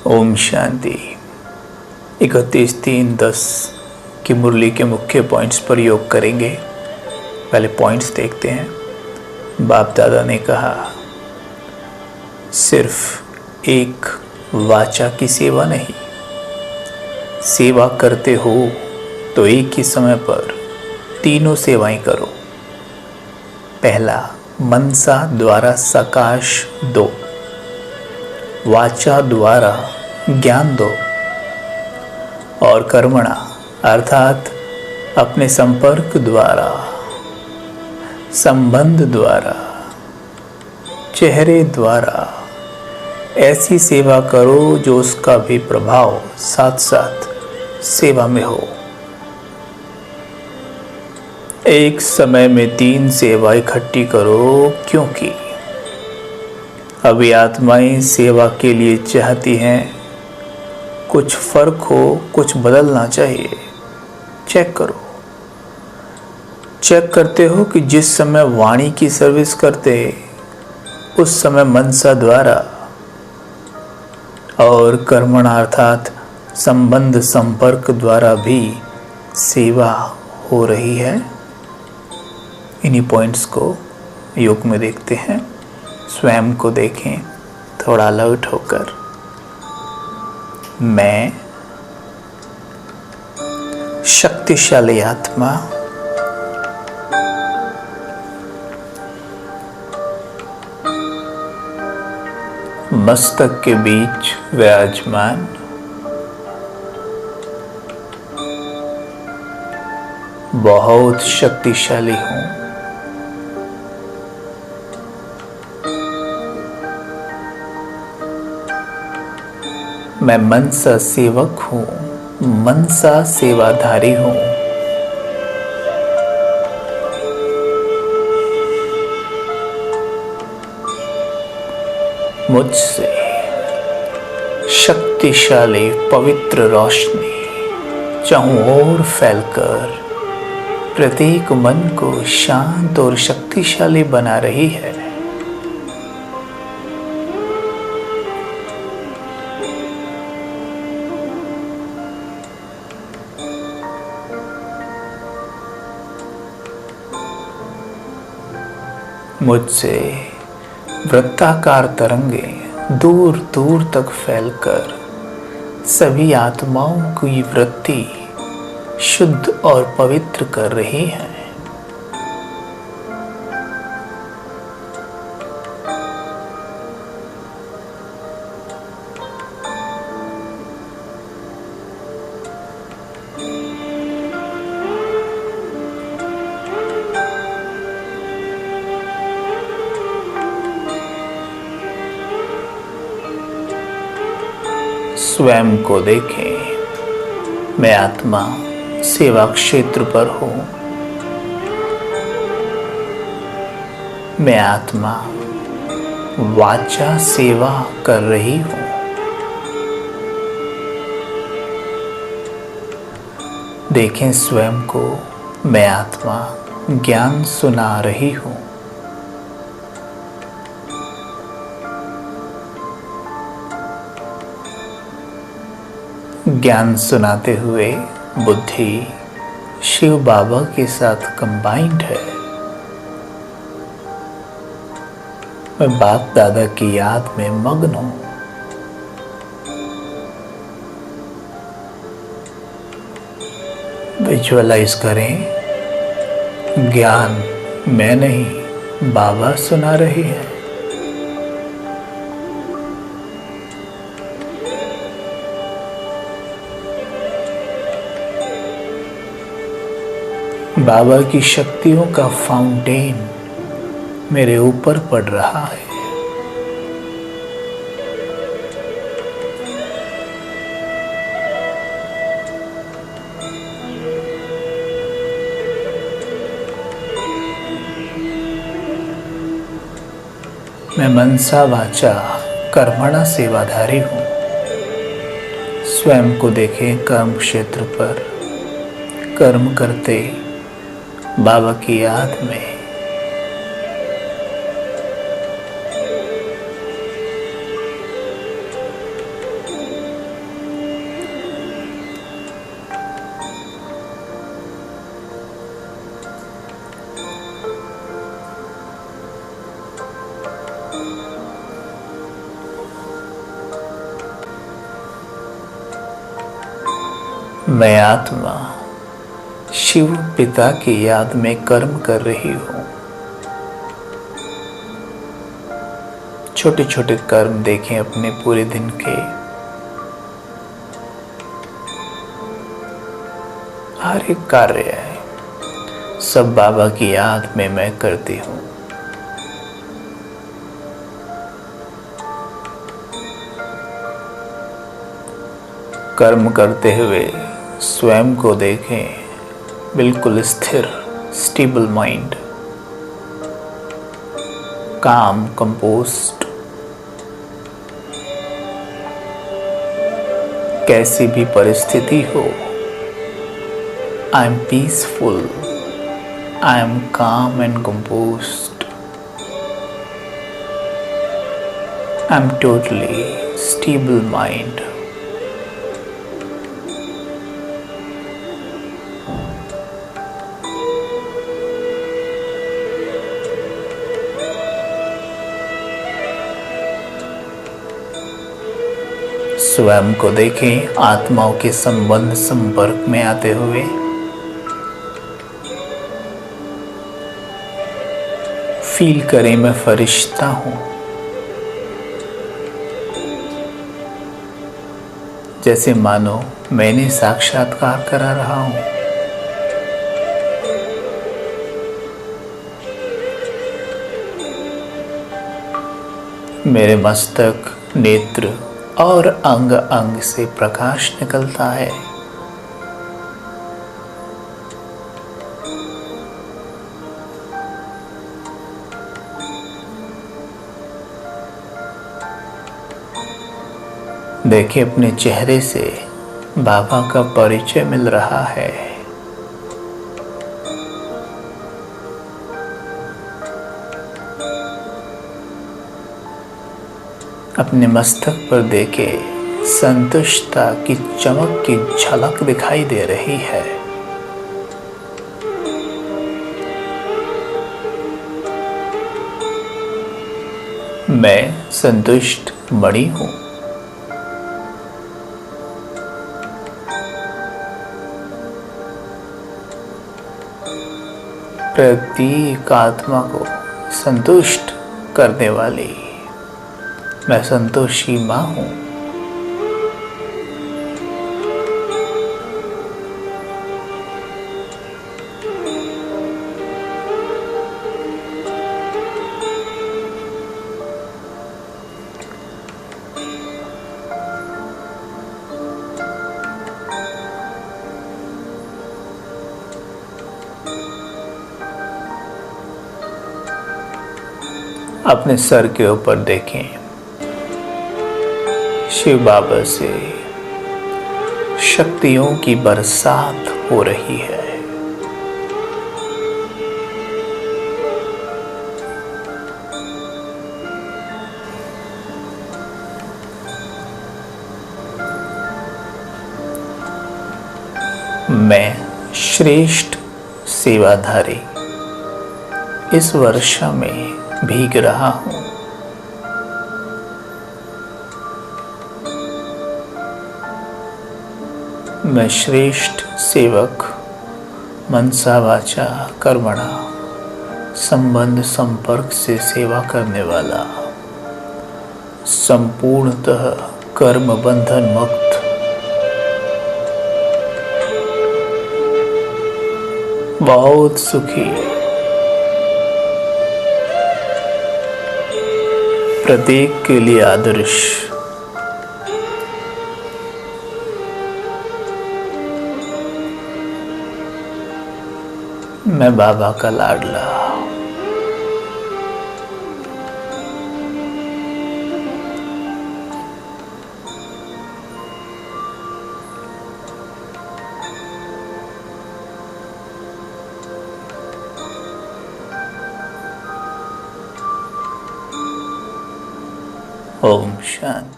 ओम शांति। 31-3-10 की मुरली के मुख्य पॉइंट्स पर योग करेंगे। पहले पॉइंट्स देखते हैं। बाप दादा ने कहा, सिर्फ एक वाचा की सेवा नहीं, सेवा करते हो तो एक ही समय पर तीनों सेवाएं करो। पहला, मनसा द्वारा सकाश दो, वाचा द्वारा ज्ञान दो, और कर्मणा अर्थात अपने संपर्क द्वारा, संबंध द्वारा, चेहरे द्वारा ऐसी सेवा करो जो उसका भी प्रभाव साथ साथ सेवा में हो। एक समय में 3 सेवा इकट्ठी करो, क्योंकि अभी आत्माएं सेवा के लिए चाहती हैं। कुछ फर्क हो, कुछ बदलना चाहिए। चेक करो। चेक करते हो कि जिस समय वाणी की सर्विस करते उस समय मनसा द्वारा और कर्मणा अर्थात संबंध संपर्क द्वारा भी सेवा हो रही है। इन्हीं पॉइंट्स को योग में देखते हैं। स्वयं को देखें थोड़ा अलर्ट होकर। मैं शक्तिशाली आत्मा मस्तक के बीच विराजमान बहुत शक्तिशाली हूं। मैं मनसा सेवक हूँ, मनसा सेवाधारी हूँ। मुझसे शक्तिशाली पवित्र रोशनी चारों ओर फैलकर प्रत्येक मन को शांत और शक्तिशाली बना रही है। मुझसे वृत्ताकार तरंगें दूर दूर तक फैलकर सभी आत्माओं की वृत्ति शुद्ध और पवित्र कर रही हैं। स्वयं को देखें। मैं आत्मा सेवा क्षेत्र पर हूँ। मैं आत्मा वाचा सेवा कर रही हूँ। देखें स्वयं को। मैं आत्मा ज्ञान सुना रही हूँ। ज्ञान सुनाते हुए बुद्धि शिव बाबा के साथ कंबाइंड है। मैं बाप दादा की याद में मग्न हूं। विजुअलाइज करें, ज्ञान मैं नहीं बाबा सुना रही है। बाबा की शक्तियों का फाउंटेन मेरे ऊपर पड़ रहा है। मैं मनसा वाचा कर्मणा सेवाधारी हूँ। स्वयं को देखें कर्म क्षेत्र पर कर्म करते बाबा की याद में। मैं आत्मा शिव पिता की याद में कर्म कर रही हूँ। छोटे छोटे कर्म देखें अपने पूरे दिन के। हर एक कार्य है सब बाबा की याद में मैं करती हूँ। कर्म करते हुए स्वयं को देखें, बिल्कुल स्थिर, स्टेबल माइंड, काम, कंपोस्ट। कैसी भी परिस्थिति हो, I am peaceful, I am calm and composed, I am totally stable mind. स्वयं को देखें आत्माओं के संबंध संपर्क में आते हुए। फील करें मैं फरिश्ता हूं, जैसे मानो मैंने साक्षात्कार करा रहा हूं। मेरे मस्तक, नेत्र और अंग अंग से प्रकाश निकलता है। देखिए अपने चेहरे से बाबा का परिचय मिल रहा है। अपने मस्तक पर देखे संतुष्टता की चमक की झलक दिखाई दे रही है। मैं संतुष्ट मणि हूं। प्रत्येक आत्मा को संतुष्ट करने वाली मैं संतोषी मां हूं। अपने सर के ऊपर देखें, शिव बाबा से शक्तियों की बरसात हो रही है। मैं श्रेष्ठ सेवाधारी इस वर्षा में भीग रहा हूं। मैं श्रेष्ठ सेवक मनसा वाचा कर्मणा संबंध संपर्क से सेवा करने वाला, संपूर्णतः कर्म बंधन मुक्त, बहुत सुखी, प्रत्येक के लिए आदर्श, मैं बाबा का लाडला। ओम शांति।